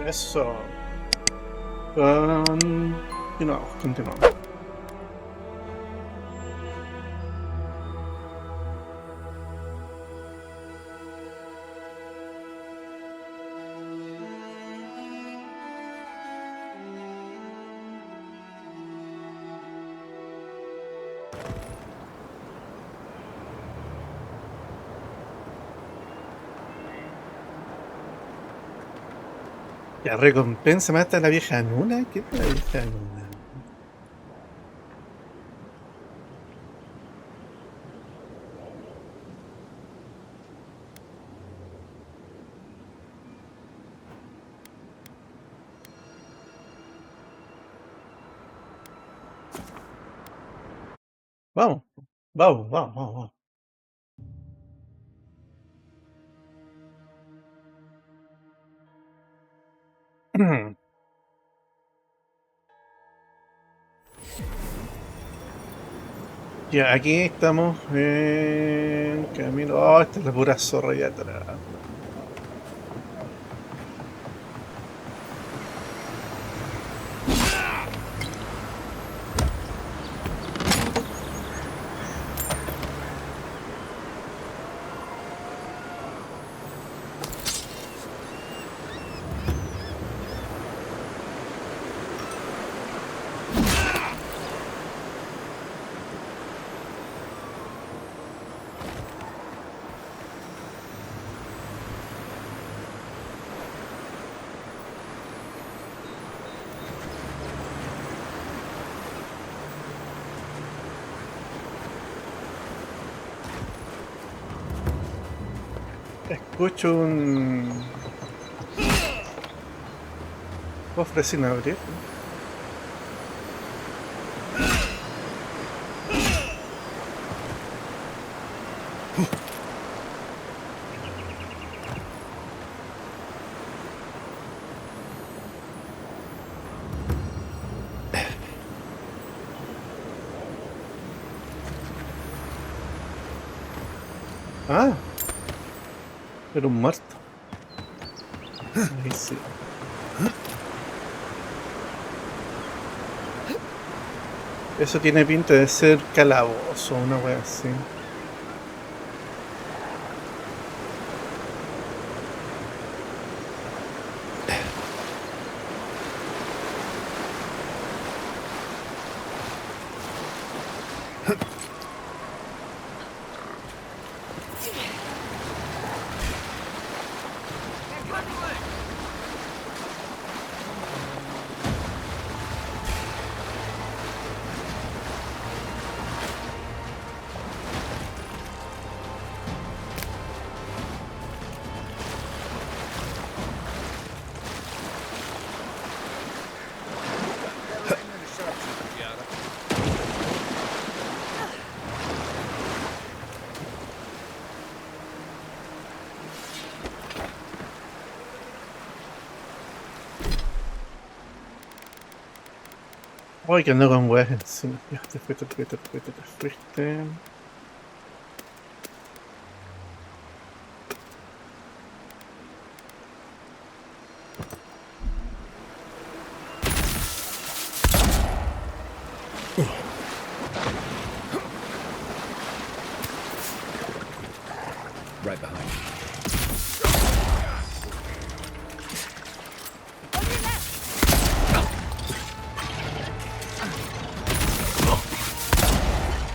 Eso. Continuamos. Ya, recompensa mata a la vieja Nuna. ¿Qué es la vieja Nuna? Vamos, vamos. Ya, aquí estamos en camino. Oh, esta es la pura zorra ya atrás. Escucho un cofre sin abrir. Ah, era un muerto. Ahí sí. Eso tiene pinta de ser calabozo, una wea así. Uy, que ando con weas encima. Ya, te fuiste. Right behind you.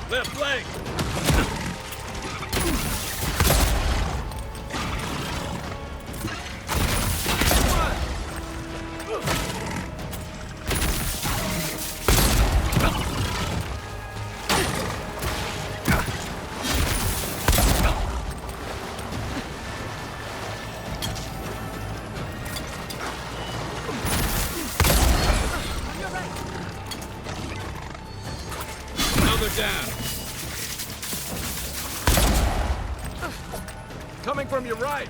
Left leg! Down. Coming from your right.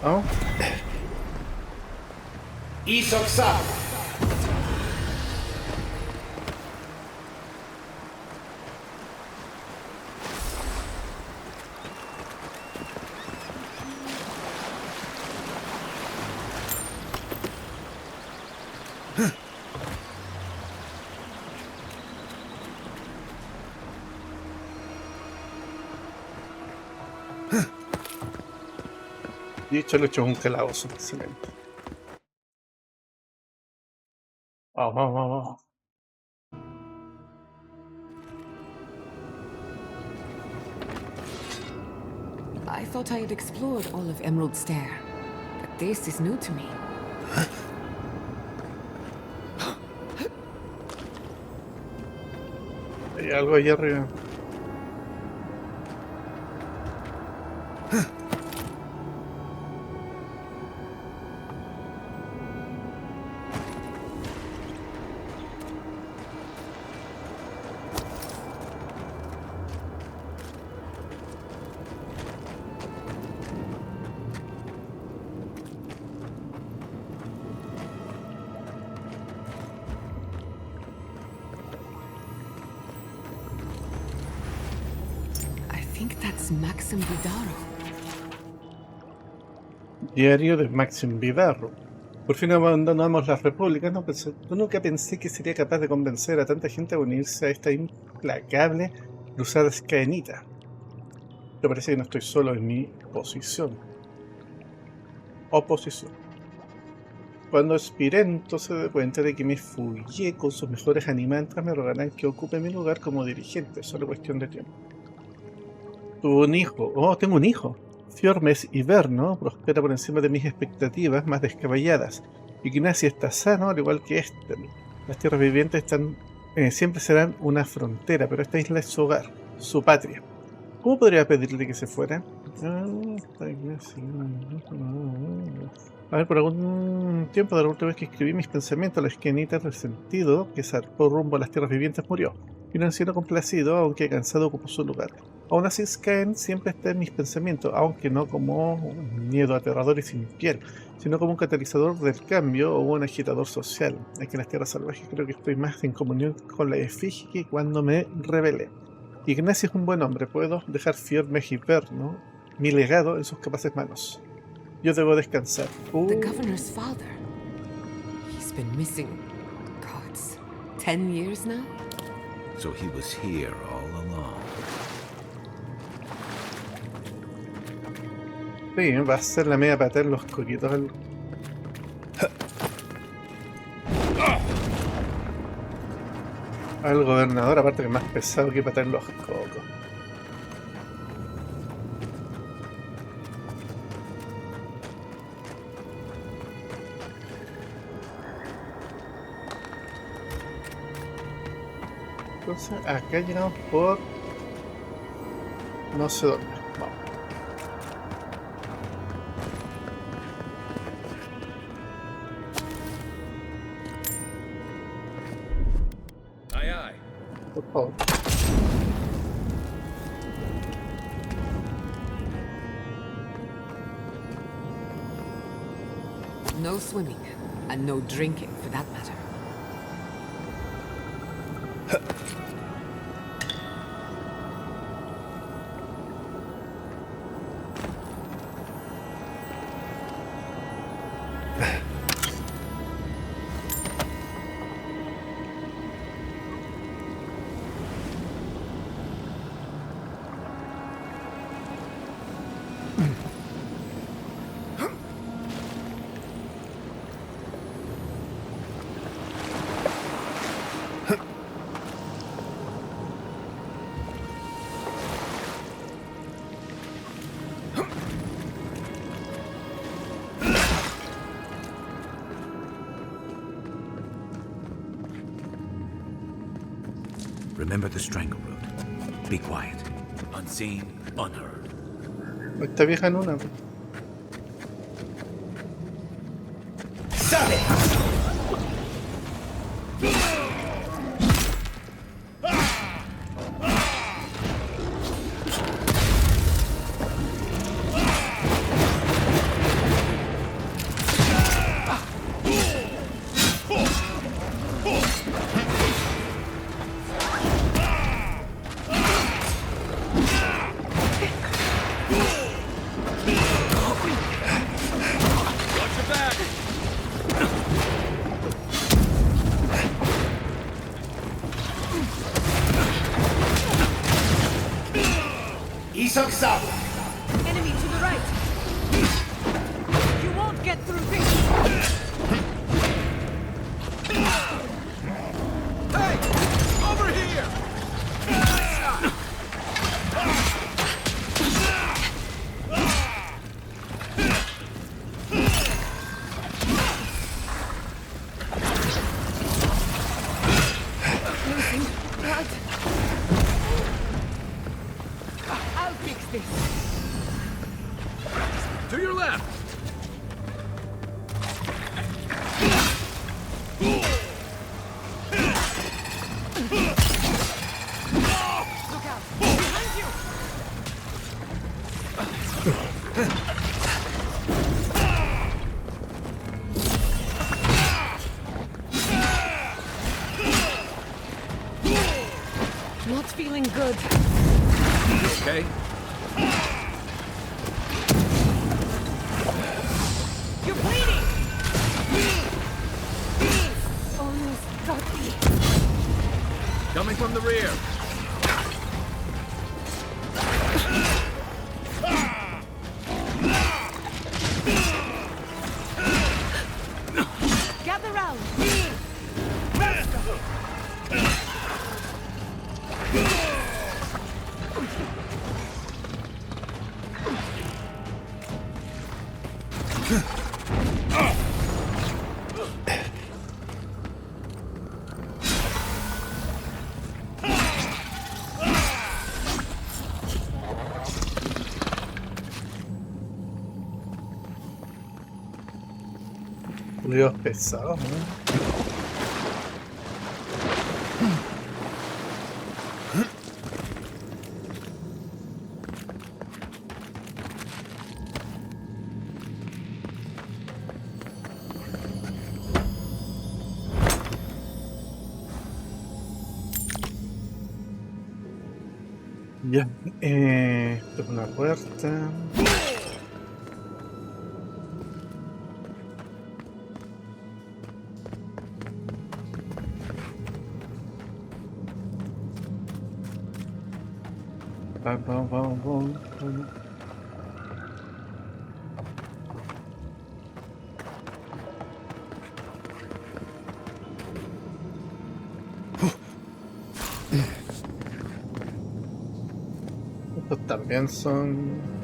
¿No? Usar. Dicho lo hecho es un calabozo, excelente. Vamos, vamos, vamos. I thought I had explored all of Emerald Stair, but this is new to me. Hay algo allá arriba. I think that's Maxim Vidaro. Diario de Maxim Vidarro. Por fin abandonamos la República. Nunca pensé que sería capaz de convencer a tanta gente a unirse a esta implacable cruzada escaenita. Pero parece que no estoy solo en mi oposición. Cuando Spirento se dé cuenta de que me fugué con sus mejores animantas, me rogarán que ocupe mi lugar como dirigente. Solo cuestión de tiempo. Tuve un hijo. Oh, tengo un hijo. Fiormes Hiberno prospera por encima de mis expectativas más descabelladas. Ignacio está sano, al igual que Esther. Las Tierras Vivientes siempre serán una frontera, pero esta isla es su hogar, su patria. ¿Cómo podría pedirle que se fuera? A ver, por algún tiempo, de la última vez que escribí mis pensamientos, la esquinita resentido que zarpó rumbo a las Tierras Vivientes murió. Y un anciano complacido, aunque cansado, ocupó su lugar. Aún así, Skaen siempre está en mis pensamientos, aunque no como un miedo aterrador y sin piel, sino como un catalizador del cambio o un agitador social. Aquí en las tierras salvajes creo que estoy más en comunión con la efigie que cuando me rebelé. Ignacio es un buen hombre, puedo dejar Fiormes Hiberno, mi legado, en sus capaces manos. Yo debo descansar. The governor's father. He's been missing, gods, 10 years now? So he was here all along. Sí, va a ser la media pata en los coquitos al gobernador, aparte que es más pesado que patar los cocos. Entonces acá llegamos por no sé dónde. Vamos. Aye, aye. Por favor. No swimming, and no drinking for that matter. Remember the strangle route. Be quiet. Unseen, unheard. Esta vieja en una. ¡Sale! To your left! Look out! Behind you! Not feeling good. You okay? You're bleeding! Almost got me. Coming from the rear. Gather round. Ríos pesados, ¿no? Ya, esto es una puerta. Vamos. Estos también son...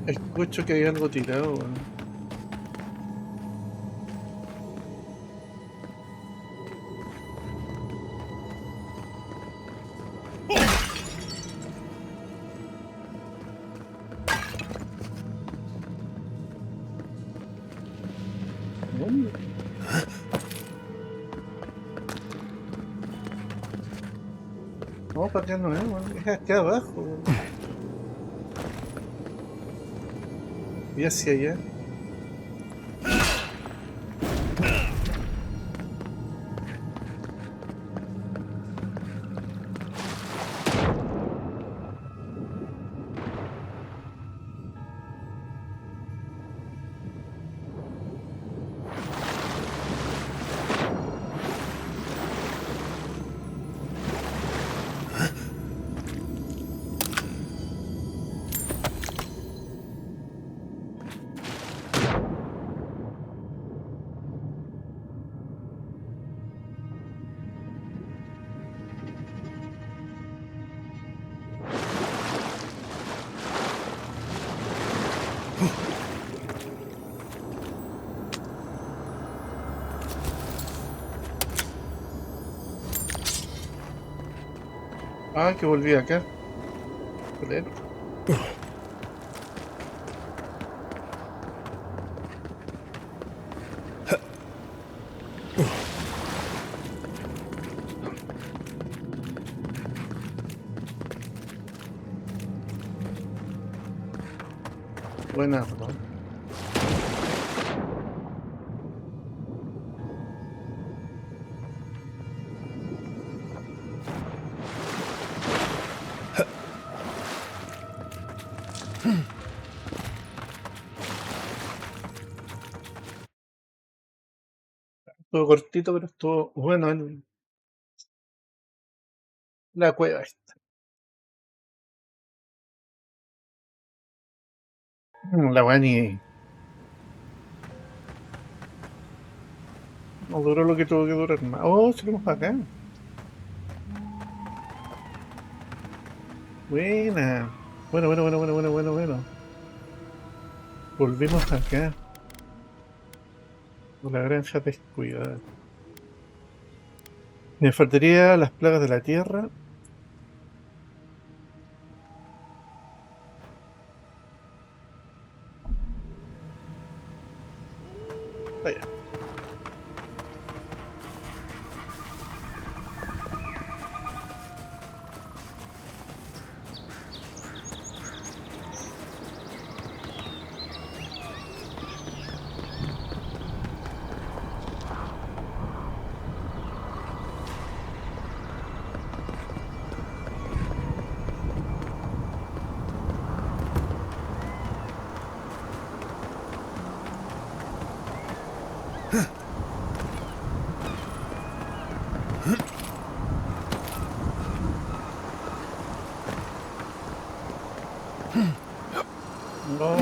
Escucho que hay algo tirado, weón. ¿Dónde? No, para acá no es, weón. Es acá abajo, weón. Y hacia allá. Ah, que volví acá. Joder. Buen arma. Estuvo cortito, pero estuvo bueno en la cueva esta. La weá ni. No duró lo que tuvo que durar más. Oh, salimos para acá. Buena. Bueno. Volvimos acá. La granja descuidada. Me faltaría las plagas de la tierra. Allá. No,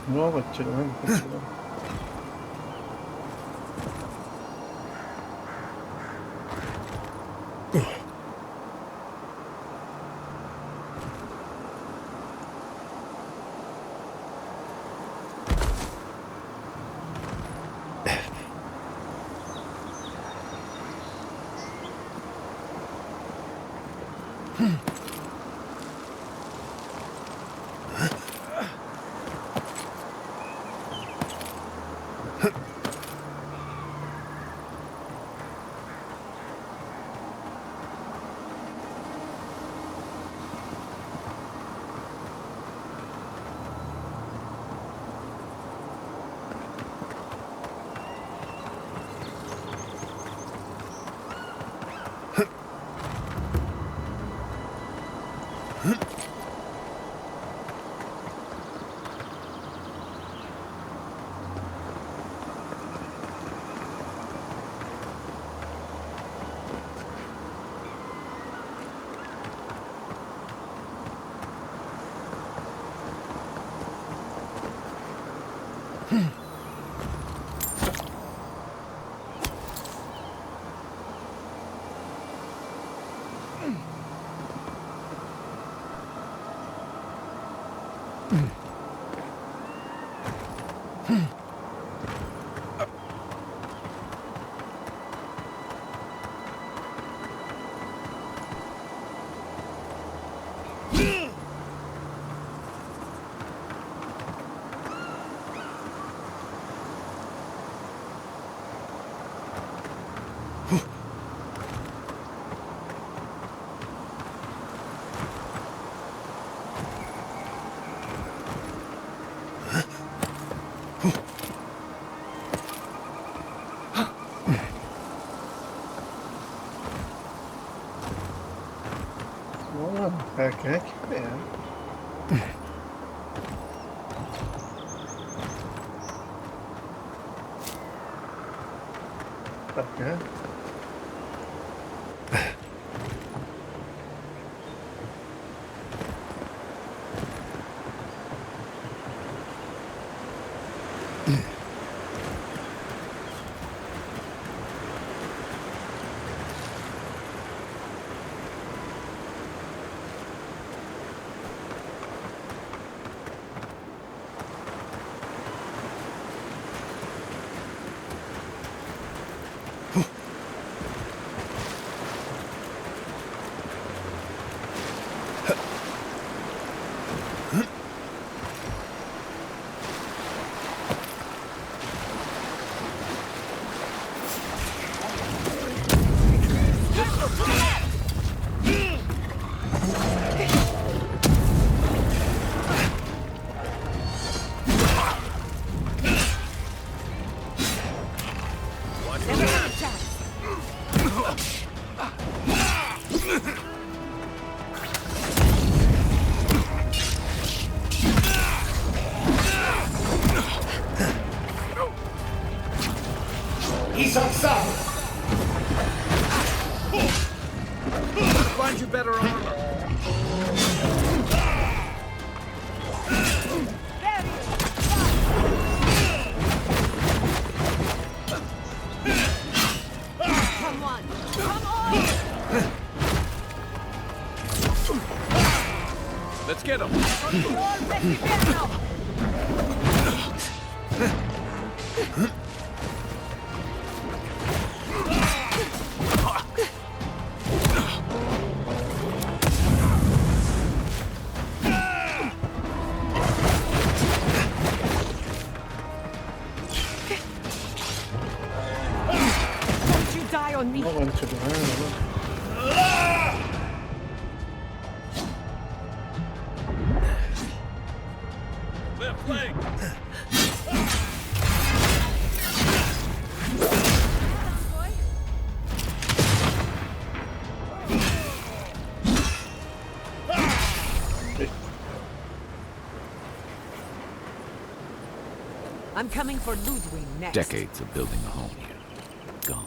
no, conchetumare. No, acá, qué fea. acá. He's outside! Find you better armor. Come on! Come on! Let's get him. Don't you die on me! No, concha tu madre, no. Left leg. I'm coming for Ludwig next. Decades of building a home here. Gone.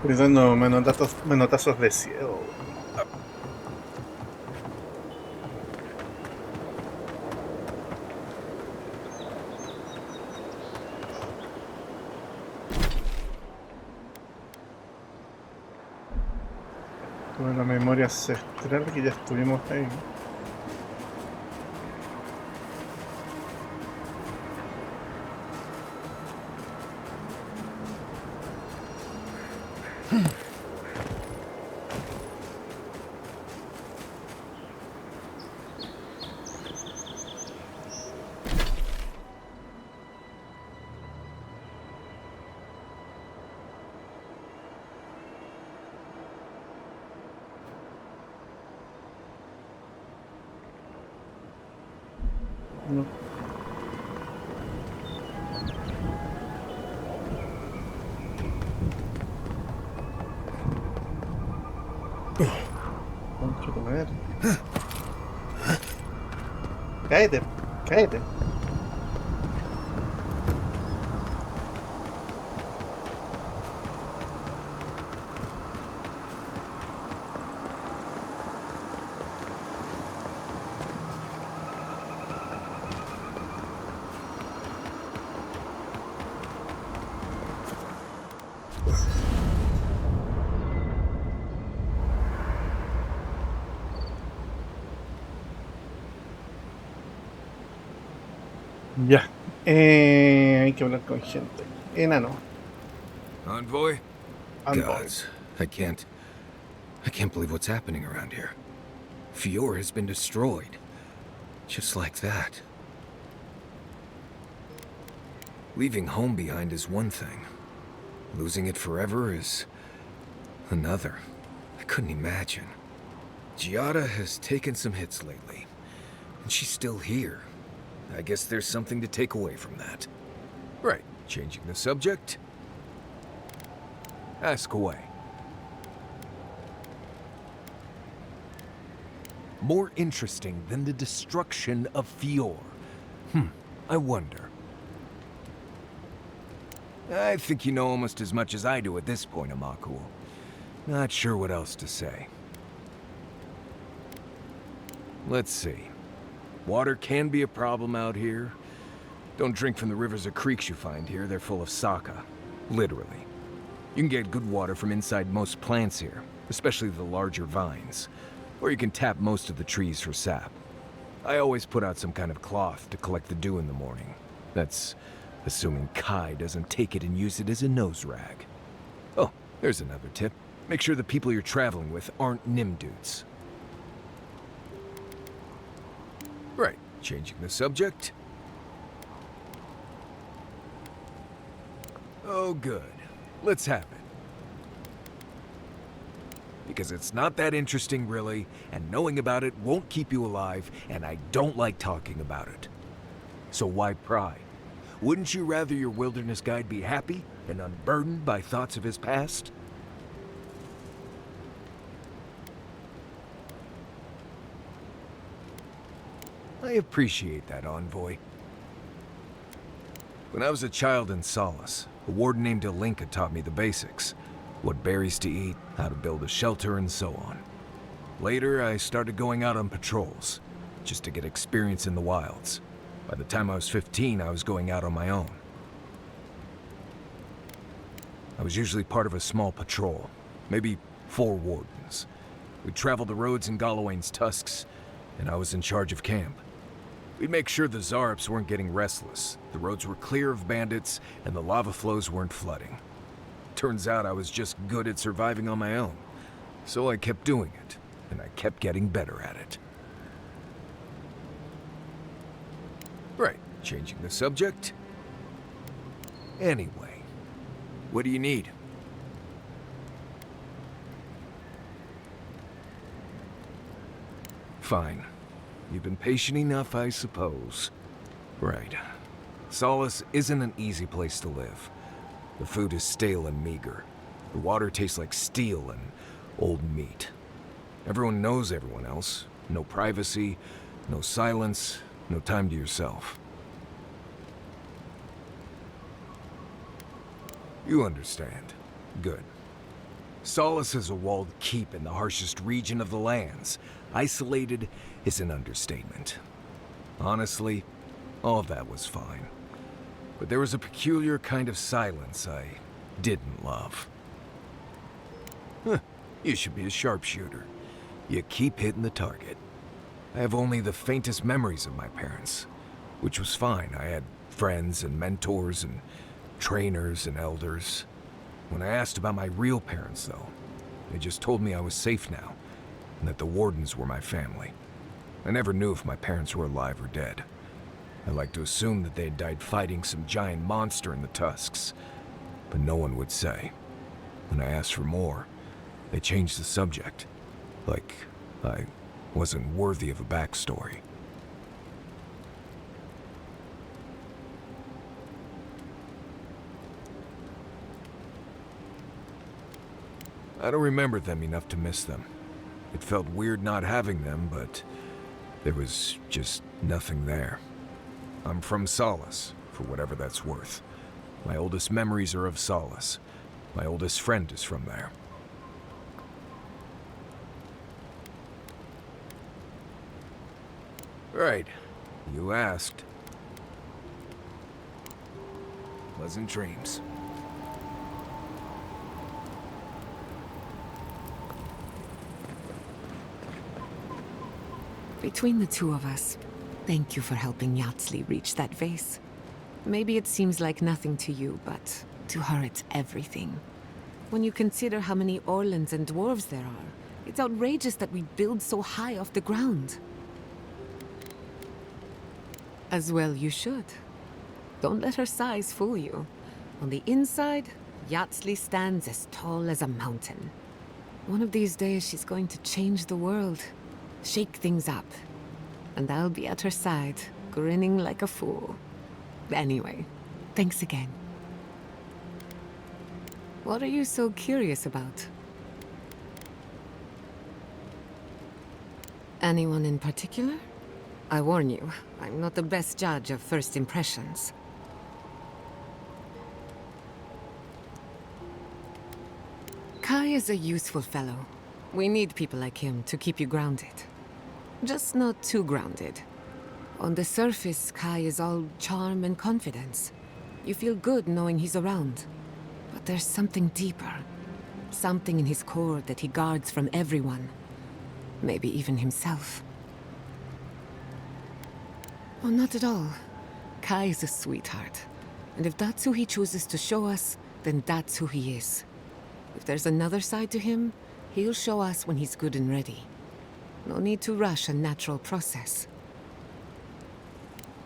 Utilizando manotazos de ciego. Tuve la memoria ancestral que ya estuvimos ahí. No. Concha tu madre. Cállate, cállate. Ya. Hay que hablar con gente. Enano. Envoy? Envoy. Gods, I can't believe what's happening around here. Fior has been destroyed. Just like that. Leaving home behind is one thing. Losing it forever is another. I couldn't imagine. Giada has taken some hits lately, and she's still here. I guess there's something to take away from that. Right, changing the subject. Ask away. More interesting than the destruction of Fior. I wonder. I think you know almost as much as I do at this point, Amakuo. Not sure what else to say. Let's see. Water can be a problem out here. Don't drink from the rivers or creeks you find here. They're full of saka. Literally. You can get good water from inside most plants here, especially the larger vines. Or you can tap most of the trees for sap. I always put out some kind of cloth to collect the dew in the morning. That's assuming Kai doesn't take it and use it as a nose rag. Oh, there's another tip. Make sure the people you're traveling with aren't Nimdudes. Right, changing the subject. Oh, good. Let's have it. Because it's not that interesting, really, and knowing about it won't keep you alive, and I don't like talking about it. So why pry? Wouldn't you rather your wilderness guide be happy and unburdened by thoughts of his past? I appreciate that, Envoy. When I was a child in Solace, a warden named Delinka taught me the basics. What berries to eat, how to build a shelter, and so on. Later, I started going out on patrols, just to get experience in the wilds. By the time I was 15, I was going out on my own. I was usually part of a small patrol, maybe 4 wardens. We'd travel the roads in Galawain's tusks, and I was in charge of camp. We'd make sure the Zarps weren't getting restless, the roads were clear of bandits, and the lava flows weren't flooding. Turns out I was just good at surviving on my own. So I kept doing it, and I kept getting better at it. Right, changing the subject. Anyway, what do you need? Fine. You've been patient enough, I suppose. Right. Solace isn't an easy place to live. The food is stale and meager. The water tastes like steel and old meat. Everyone knows everyone else. No privacy, no silence, no time to yourself. You understand. Good. Solace is a walled keep in the harshest region of the lands. Isolated is an understatement. Honestly, all of that was fine. But there was a peculiar kind of silence I didn't love. You should be a sharpshooter. You keep hitting the target. I have only the faintest memories of my parents, which was fine. I had friends and mentors and trainers and elders. When I asked about my real parents, though, they just told me I was safe now, and that the wardens were my family. I never knew if my parents were alive or dead. I like to assume that they had died fighting some giant monster in the tusks, but no one would say. When I asked for more, they changed the subject, like I wasn't worthy of a backstory. I don't remember them enough to miss them. It felt weird not having them, but there was just nothing there. I'm from Solace, for whatever that's worth. My oldest memories are of Solace. My oldest friend is from there. Right. You asked. Pleasant dreams. Between the two of us, Thank you for helping Yatsley reach that vase. Maybe it seems like nothing to you, but to her it's everything. When you consider how many Orlans and dwarves there are, it's outrageous that we build so high off the ground. As well you should. Don't let her size fool you. On the inside, Yatsley stands as tall as a mountain. One of these days she's going to change the world, shake things up. And I'll be at her side, grinning like a fool. Anyway, thanks again. What are you so curious about? Anyone in particular? I warn you, I'm not the best judge of first impressions. Kai is a useful fellow. We need people like him to keep you grounded. Just not too grounded. On the surface, Kai is all charm and confidence. You feel good knowing he's around. But there's something deeper. Something in his core that he guards from everyone. Maybe even himself. Oh, not at all. Kai is a sweetheart. And if that's who he chooses to show us, then that's who he is. If there's another side to him, he'll show us when he's good and ready. No need to rush a natural process.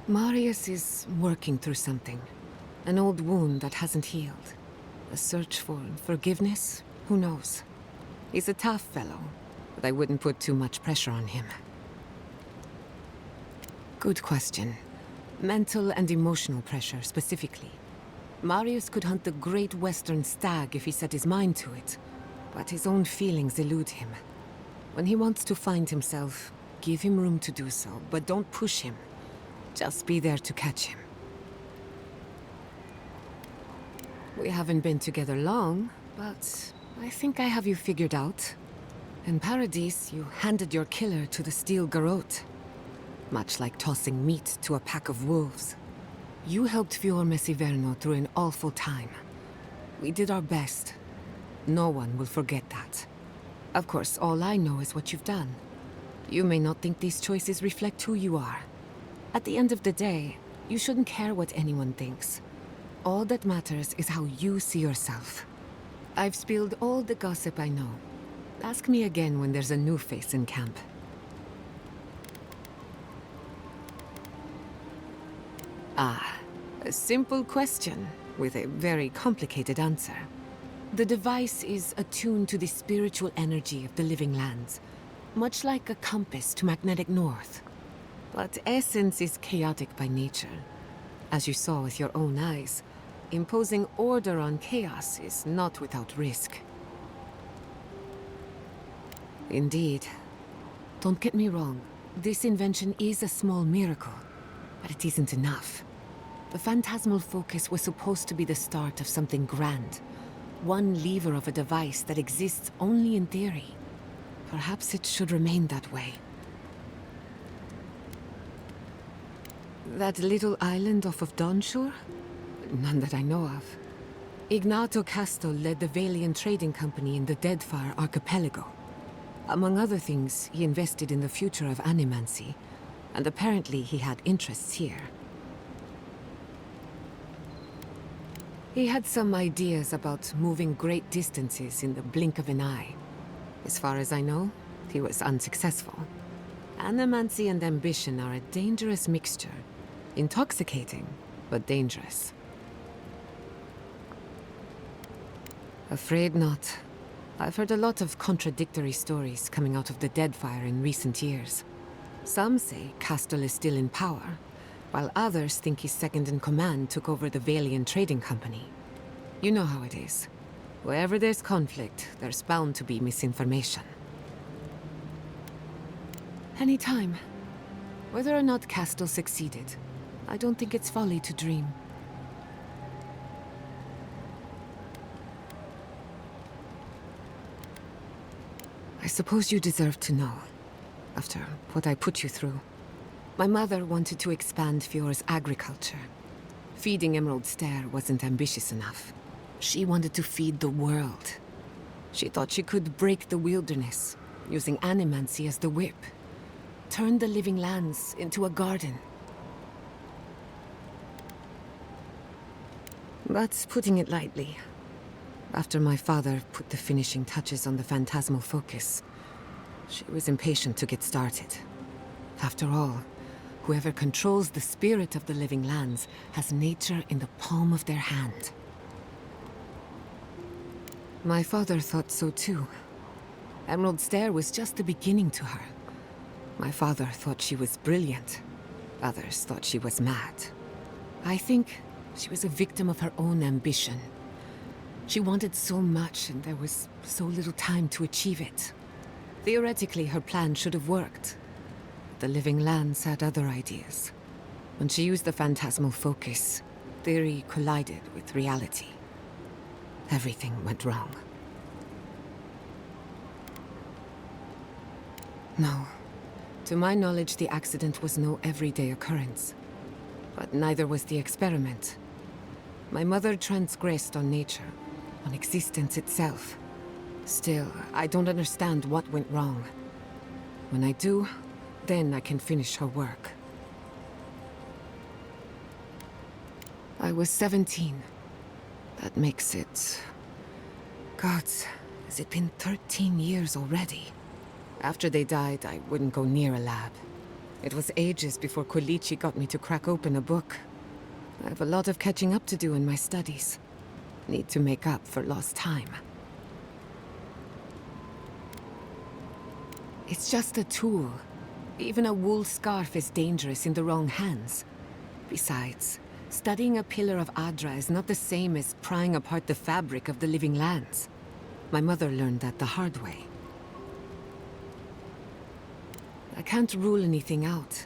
Marius is working through something. An old wound that hasn't healed. A search for forgiveness? Who knows? He's a tough fellow, but I wouldn't put too much pressure on him. Good question. Mental and emotional pressure, specifically. Marius could hunt the great western stag if he set his mind to it, but his own feelings elude him. When he wants to find himself, give him room to do so, but don't push him. Just be there to catch him. We haven't been together long, but I think I have you figured out. In Paradise, you handed your killer to the steel garrote. Much like tossing meat to a pack of wolves. You helped Fior Messiverno through an awful time. We did our best. No one will forget that. Of course, all I know is what you've done. You may not think these choices reflect who you are. At the end of the day, you shouldn't care what anyone thinks. All that matters is how you see yourself. I've spilled all the gossip I know. Ask me again when there's a new face in camp. Ah, a simple question with a very complicated answer. The device is attuned to the spiritual energy of the living lands, much like a compass to magnetic north. But essence is chaotic by nature. As you saw with your own eyes, imposing order on chaos is not without risk. Indeed. Don't get me wrong, this invention is a small miracle, but it isn't enough. The phantasmal focus was supposed to be the start of something grand. One lever of a device that exists only in theory. Perhaps it should remain that way. That little island off of Dawnshore? None that I know of. Ignato Casto led the Valian trading company in the Deadfire archipelago. Among other things, he invested in the future of animancy, and apparently he had interests here. He had some ideas about moving great distances in the blink of an eye. As far as I know, he was unsuccessful. Animancy and ambition are a dangerous mixture. Intoxicating, but dangerous. Afraid not. I've heard a lot of contradictory stories coming out of the Deadfire in recent years. Some say Castle is still in power, while others think his second-in-command took over the Valian trading company. You know how it is. Wherever there's conflict, there's bound to be misinformation. Anytime. Whether or not Castle succeeded, I don't think it's folly to dream. I suppose you deserve to know, after what I put you through. My mother wanted to expand Fior's agriculture. Feeding Emerald Stair wasn't ambitious enough. She wanted to feed the world. She thought she could break the wilderness, using animancy as the whip. turned the living lands into a garden. That's putting it lightly. After my father put the finishing touches on the phantasmal focus, she was impatient to get started. After all, whoever controls the spirit of the living lands has nature in the palm of their hand. My father thought so too. Emerald Stair was just the beginning to her. My father thought she was brilliant. Others thought she was mad. I think she was a victim of her own ambition. She wanted so much, and there was so little time to achieve it. Theoretically, her plan should have worked. The living lands had other ideas. When she used the phantasmal focus, theory collided with reality. Everything went wrong. No. To my knowledge, the accident was no everyday occurrence. But neither was the experiment. My mother transgressed on nature, on existence itself. Still, I don't understand what went wrong. When I do, then I can finish her work. I was 17. That makes it... Gods, has it been 13 years already? After they died, I wouldn't go near a lab. It was ages before Quilici got me to crack open a book. I have a lot of catching up to do in my studies. Need to make up for lost time. It's just a tool. Even a wool scarf is dangerous in the wrong hands. Besides, studying a pillar of Aedyr is not the same as prying apart the fabric of the living lands. My mother learned that the hard way. I can't rule anything out,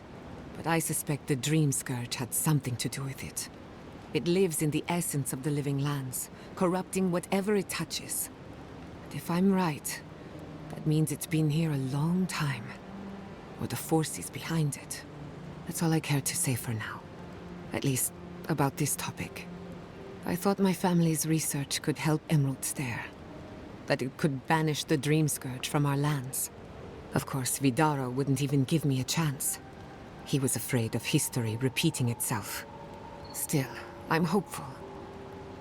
but I suspect the Dream Scourge had something to do with it. It lives in the essence of the living lands, corrupting whatever it touches. But if I'm right, that means it's been here a long time. Or the forces behind it. That's all I care to say for now. At least, about this topic. I thought my family's research could help Emerald Stair. That it could banish the Dream Scourge from our lands. Of course, Vidaro wouldn't even give me a chance. He was afraid of history repeating itself. Still, I'm hopeful.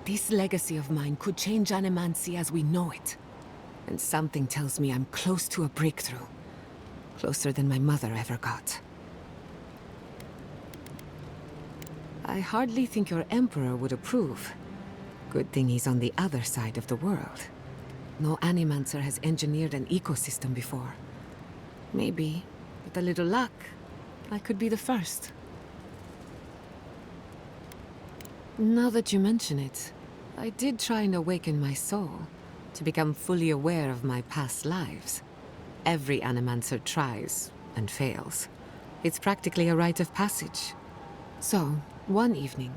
This legacy of mine could change Animancy as we know it. And something tells me I'm close to a breakthrough. Closer than my mother ever got. I hardly think your Emperor would approve. Good thing he's on the other side of the world. No Animancer has engineered an ecosystem before. Maybe, with a little luck, I could be the first. Now that you mention it, I did try and awaken my soul, to become fully aware of my past lives. Every Animancer tries, and fails. It's practically a rite of passage. So, one evening,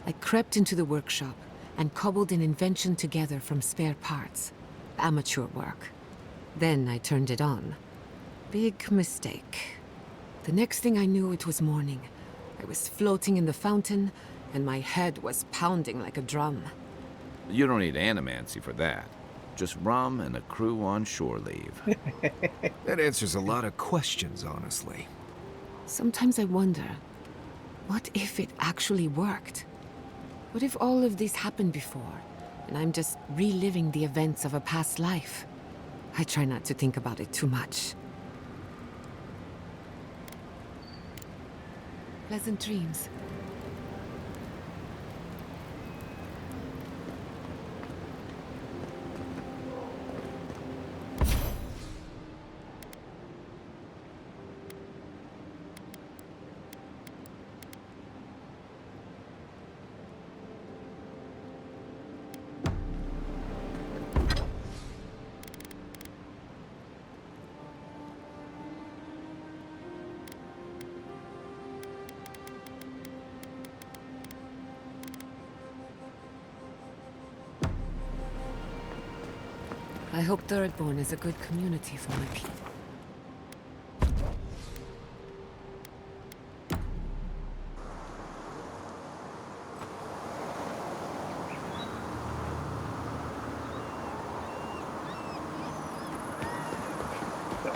I crept into the workshop and cobbled an invention together from spare parts. Amateur work. Then I turned it on. Big mistake. The next thing I knew, it was morning. I was floating in the fountain, and my head was pounding like a drum. You don't need animancy for that. Just rum and a crew on shore leave. That answers a lot of questions, honestly. Sometimes I wonder, what if it actually worked? What if all of this happened before, and I'm just reliving the events of a past life? I try not to think about it too much. Pleasant dreams. I hope Thirdborn is a good community for my people.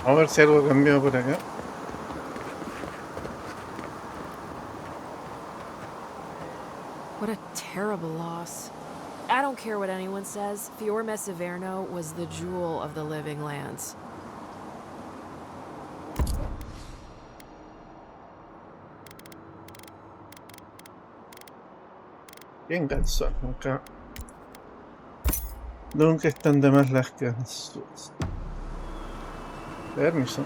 Vamos a ver si algo cambió por acá. What a terrible loss. I don't care what anyone says, Fiorme Severno was the jewel of the living lands. Bien, Ganso. Nunca están de más las canciones. Permiso.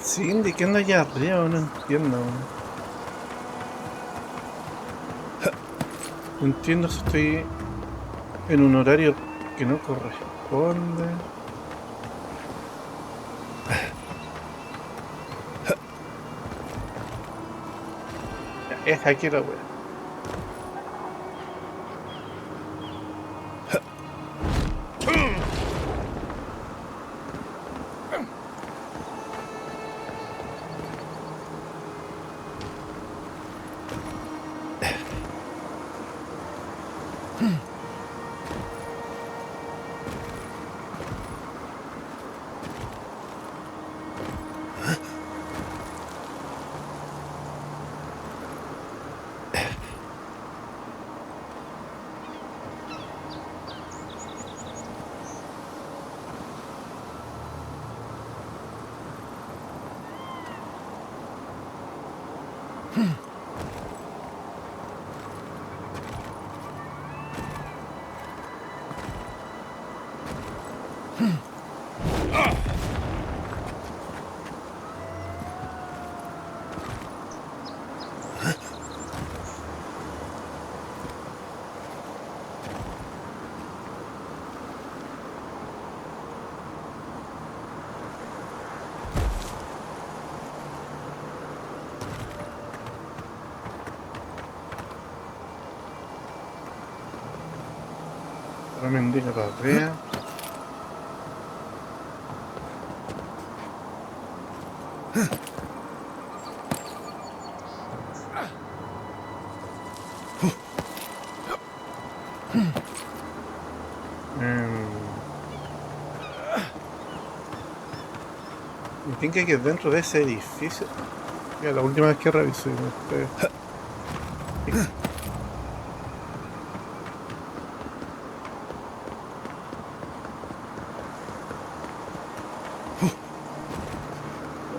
Sí, indicando allá arriba, no entiendo. No entiendo si estoy en un horario que no corresponde. Es aquí la wea. Ahora me indica para arriba. Me tinca que dentro de ese edificio. Ya, la última vez que revisé.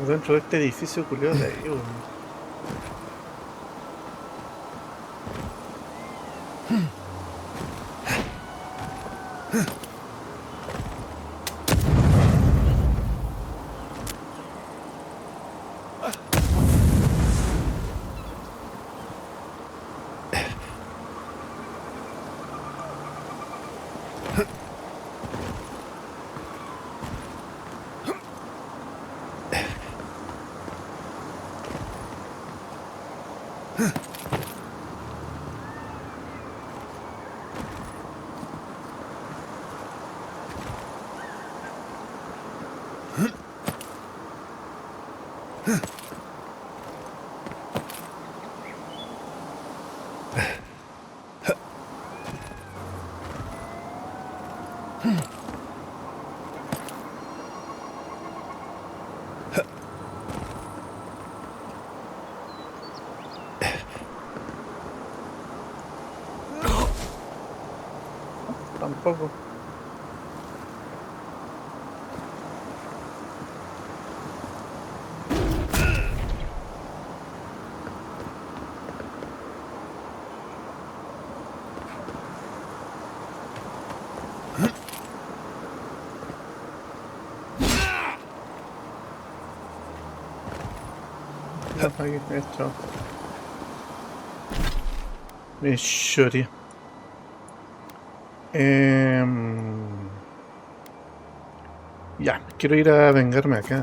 Dentro de este edificio culiado de ahí, weón. Tampoco. Apague esto. Shuri. Ya, quiero ir a vengarme acá.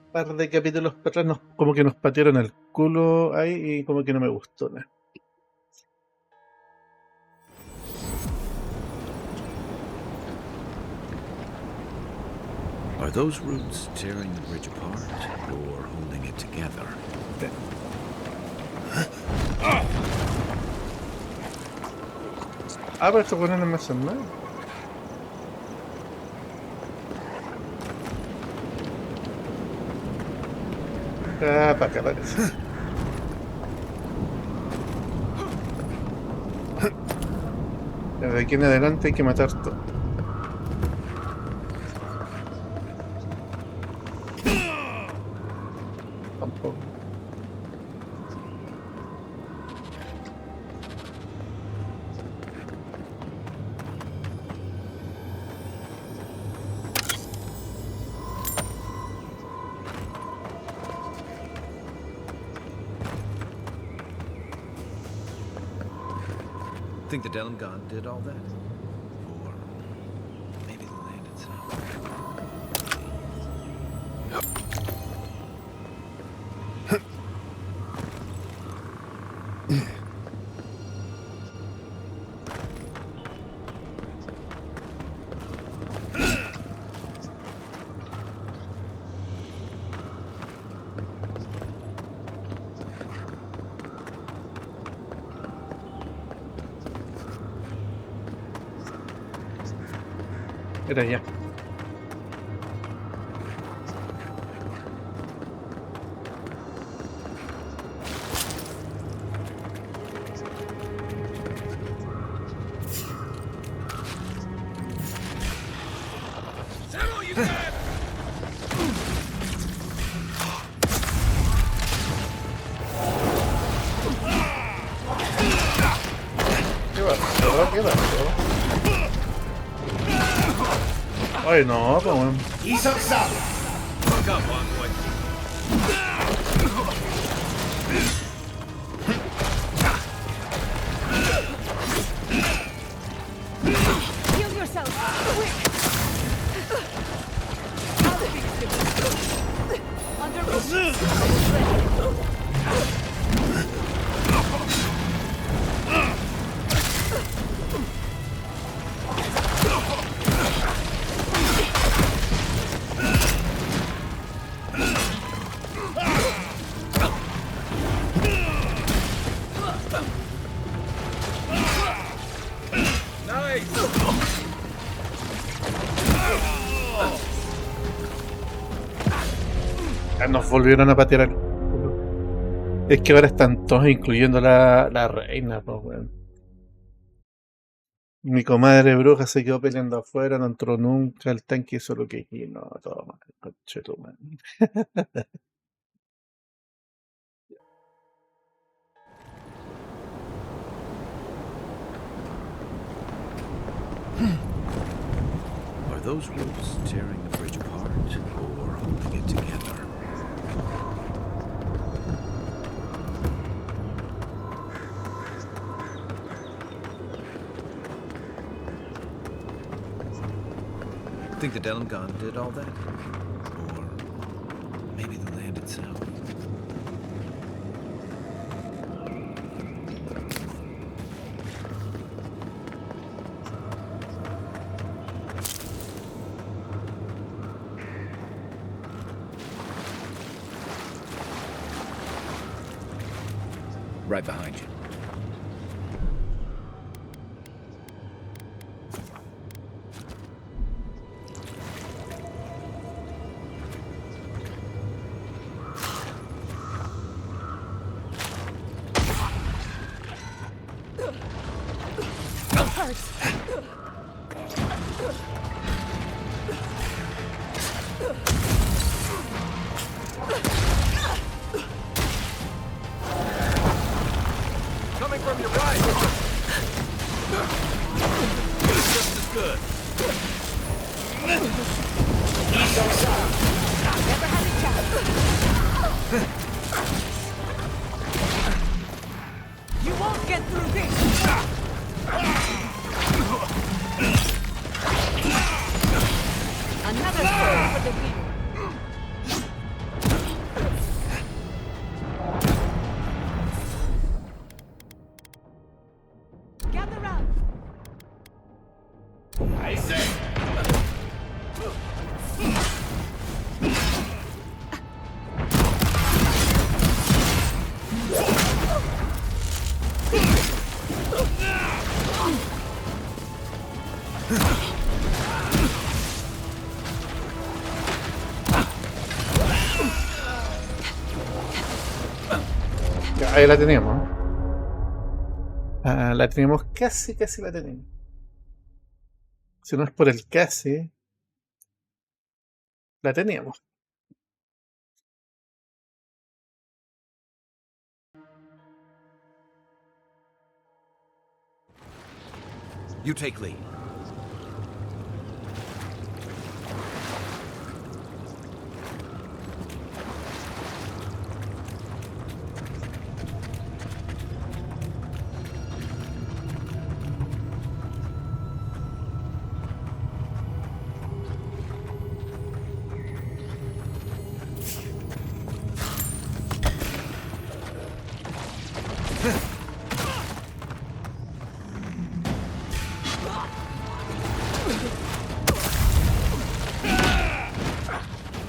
Un par de capítulos para atrás como que nos patearon el culo ahí y como que no me gustó nada. Are those roots tearing the bridge apart or holding it together? Ah, pero estos buenos no me hacen nada. Ah, para acá parece. Desde aquí en adelante hay que matar todo. Tampoco. Think the Delemgana did all that? Or maybe the land itself? Era ya. ¿Qué va? Ay, no, pues bueno. Fuck up, Envoy. Heal yourself. Quick. Ya nos volvieron a patear el culo. Es que ahora están todos, incluyendo la reina, pues weón. Mi comadre bruja se quedó peleando afuera, no entró nunca, el tanque hizo lo que quiso, no, todo mal, conchetumare. Are those roots tearing the bridge apart or holding it together? Think the Delemgana did all that? Or maybe the land itself? Right behind you. hurts! Coming from your right. Just as good. Never had a chance. You won't get through this! Another sword for the leader. Gather round. I say. Ya, ahí la tenemos. La tenemos casi la tenemos. Si no es por el casi, la teníamos. You take lead.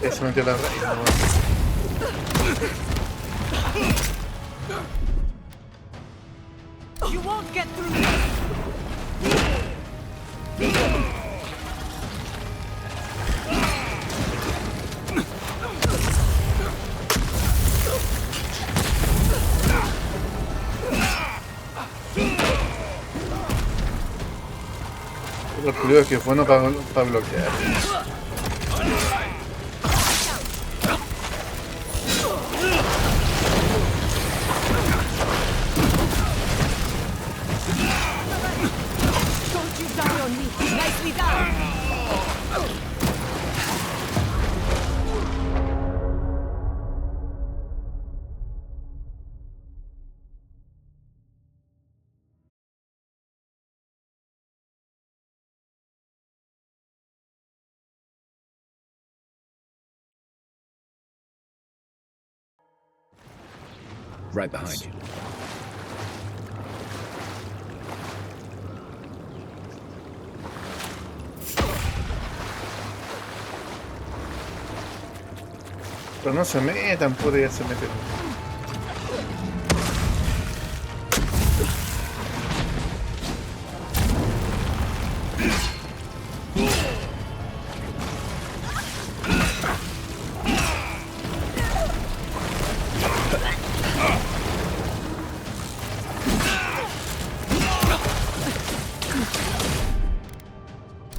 Ya se metió la reina. You won't get through this! Lo curioso es que es bueno para bloquear. Don't you die on me! Nicely done! Right behind you. Pero no se metan, podría se meten.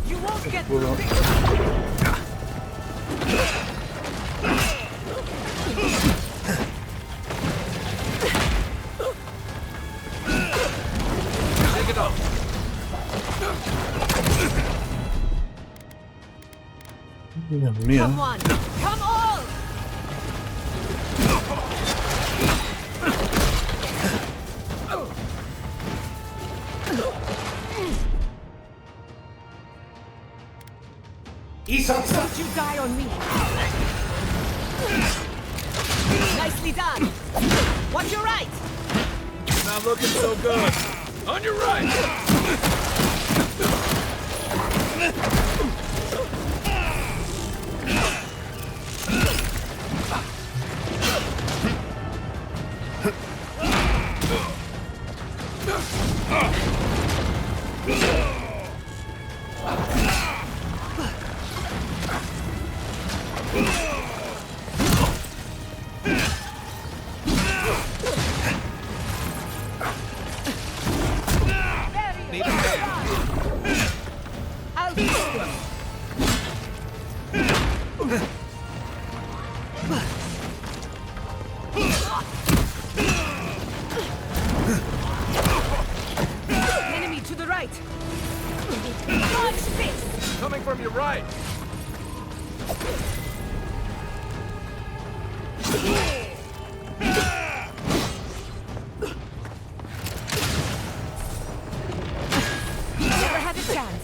You won't get Escudo. through this! Take it off. Dios mío. Come on! Come on! Don't you die on me! Nicely done! Watch your right! Not looking so good. On your right. Need a hand. Coming from your right. Never had a chance.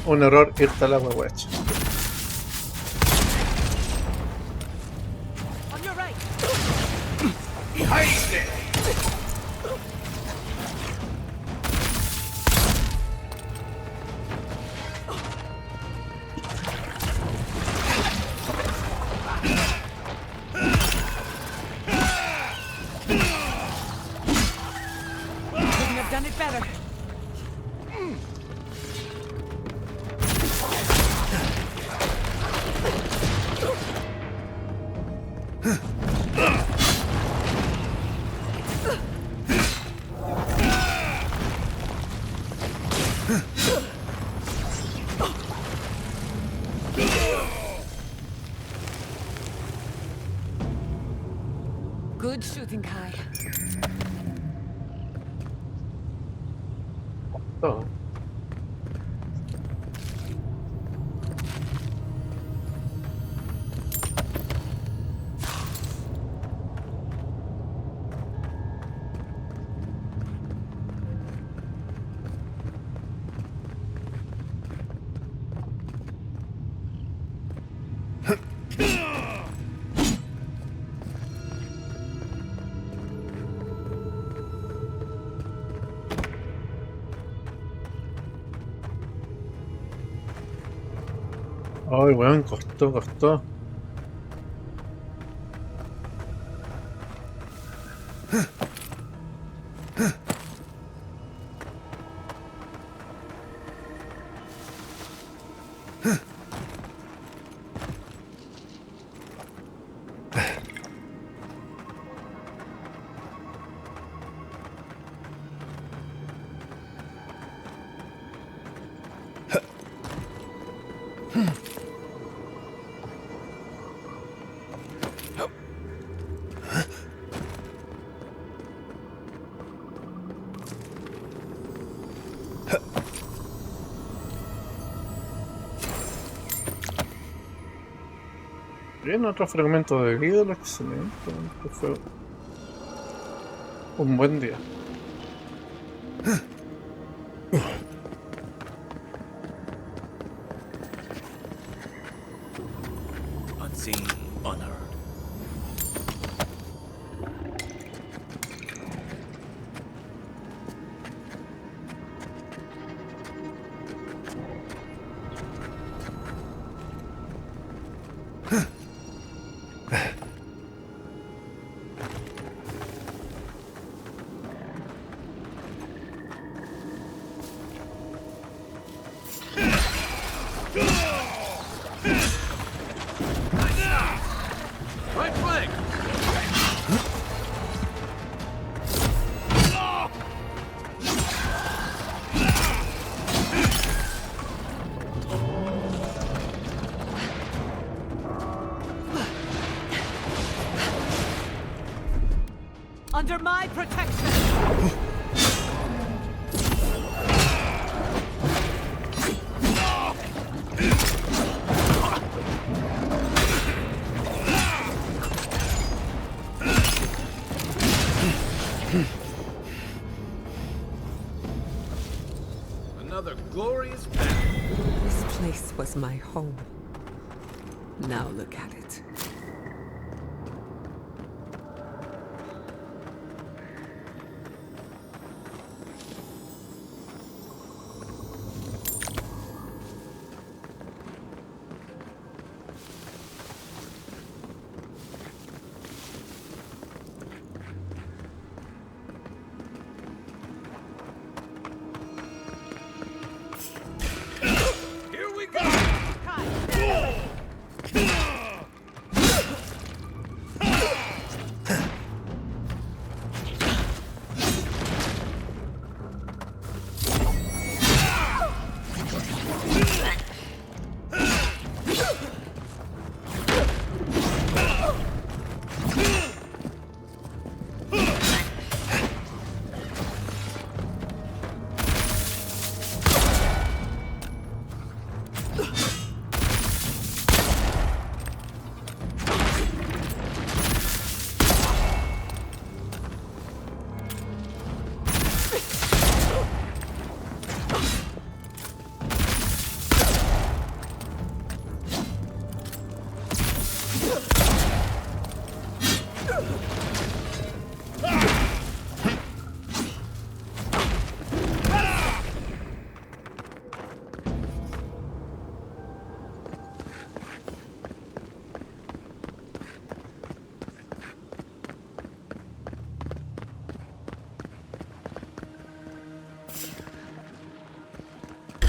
Un error irte al agua, guacha. On your right. Behind it! Couldn't have done it better. Good shooting, Kai. Todo. Ay, weón, costó. Bien, otro fragmento de vida, excelente. Este fue un buen día. Unseen, unheard. Right flank. Under my protection. Another glorious battle. This place was my home. Now look at it.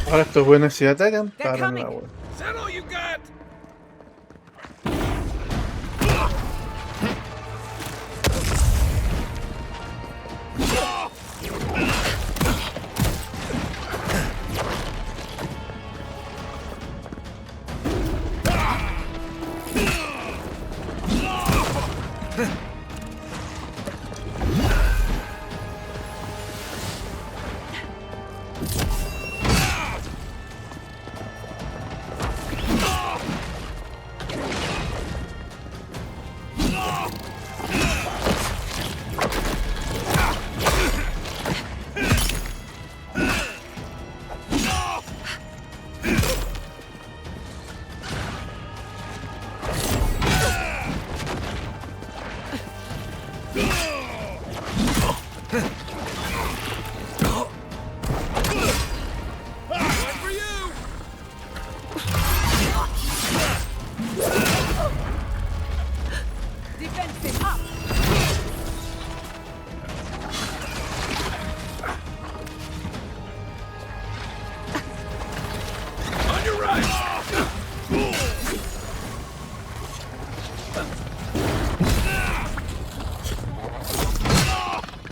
Ahora estos buenos si atacan, They're paran coming. la web. Is that all you got? Defensive up. On your right!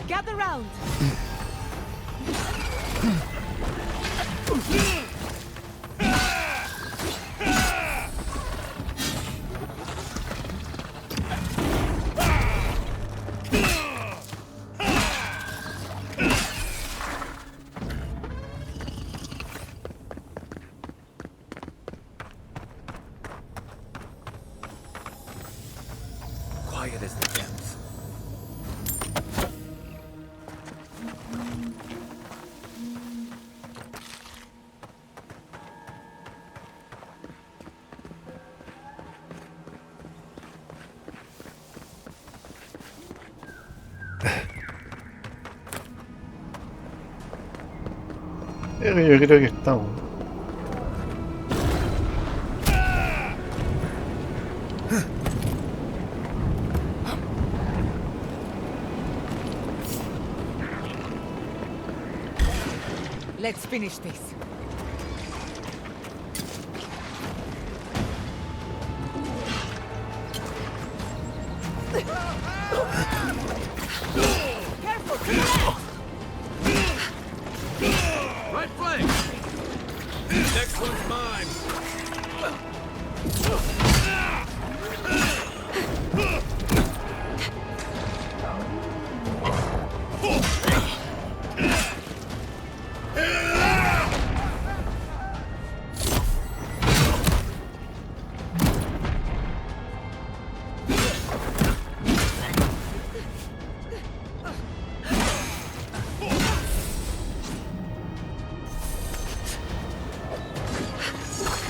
Gather round. Quiet as the depths. Yo creo que estamos. Let's finish this. Careful, to the left. Right flank! Next one's mine!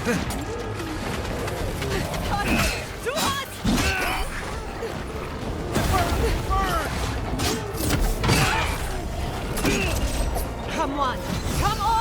Too hot! Come on! Come on!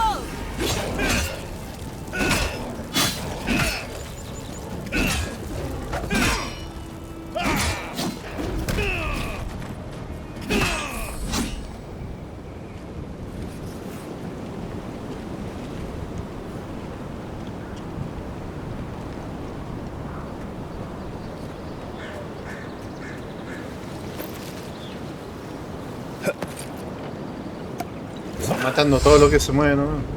Matando todo lo que se mueve, ¿no?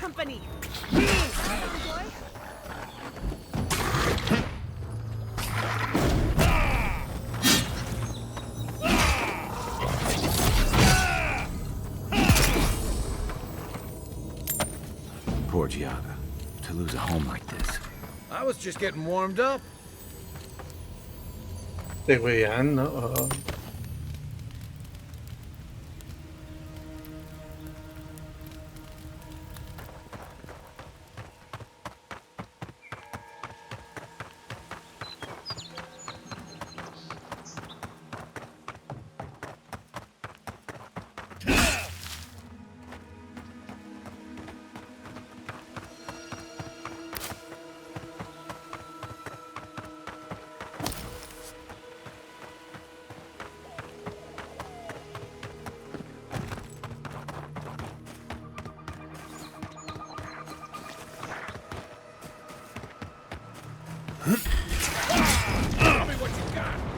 Company! Poor Giada. To lose a home like this. I was just getting warmed up. Estoy weyando. Oh.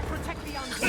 Protect the arms!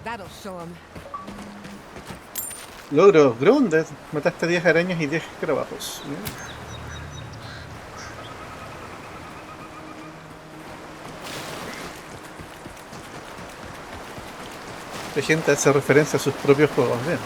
That'll show him. Logro Grounded. Mataste 10 arañas y 10 escarabajos. Bien. La gente hace referencia a sus propios juegos. Bien.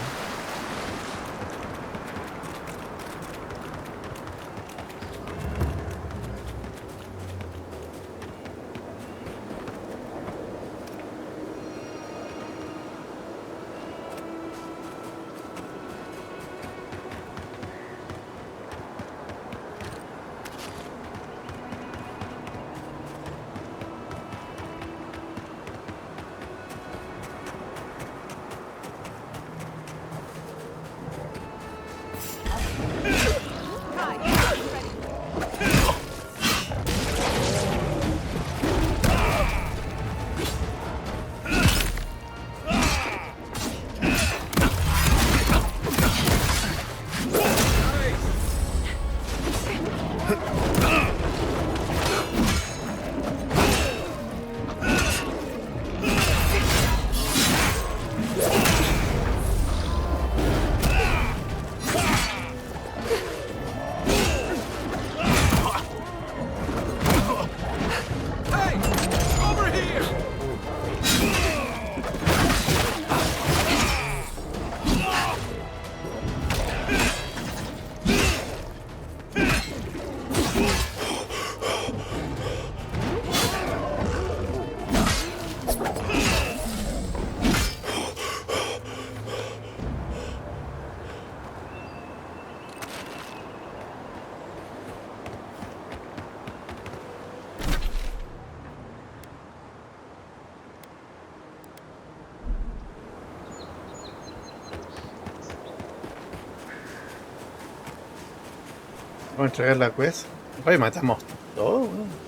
Vamos a entregar la quest. Oye, matamos todo, weón.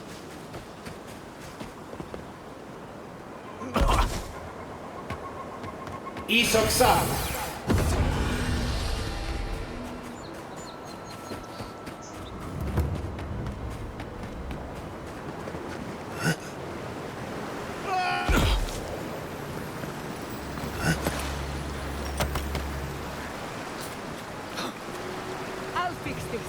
usar. I'll fix this.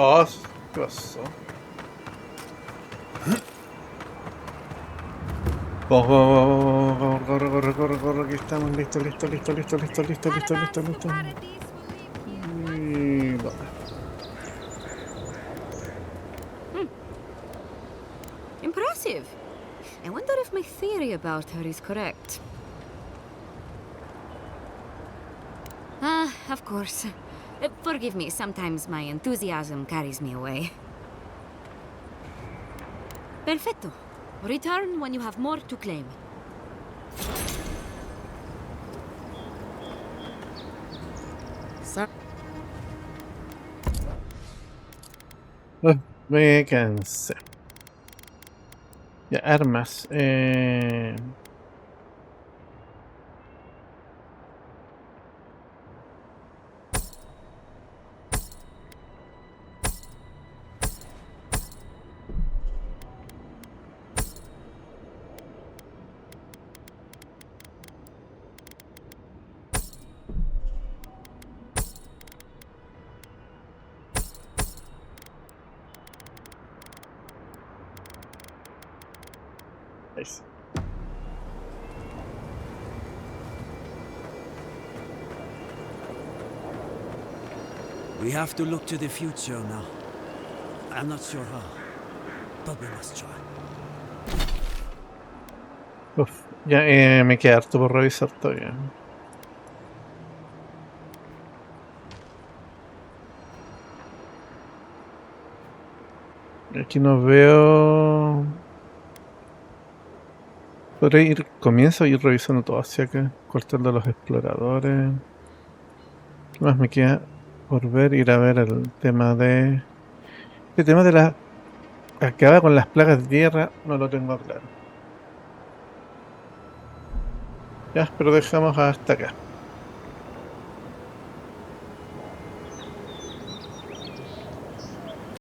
Oh, ¿qué pasó? Corre, corre, corre, corre, aquí estamos, listo. Y ¿dónde? Impressive. I wonder if my theory about her is correct. Of course. Forgive me, sometimes my enthusiasm carries me away. Perfecto. Return when you have more to claim. Sir. Me cansé. Ya, armas. Nice. We have to look to the future now. I'm not sure how, but we must try. Uf, ya me queda harto por revisar todavía. Aquí no veo. Podré ir, comienzo a ir revisando todo hacia acá, cortando a los exploradores. ¿Qué más me queda por ver? Ir a ver el tema de... El tema de la... Acaba con las plagas de tierra, no lo tengo claro. Ya, pero dejamos hasta acá.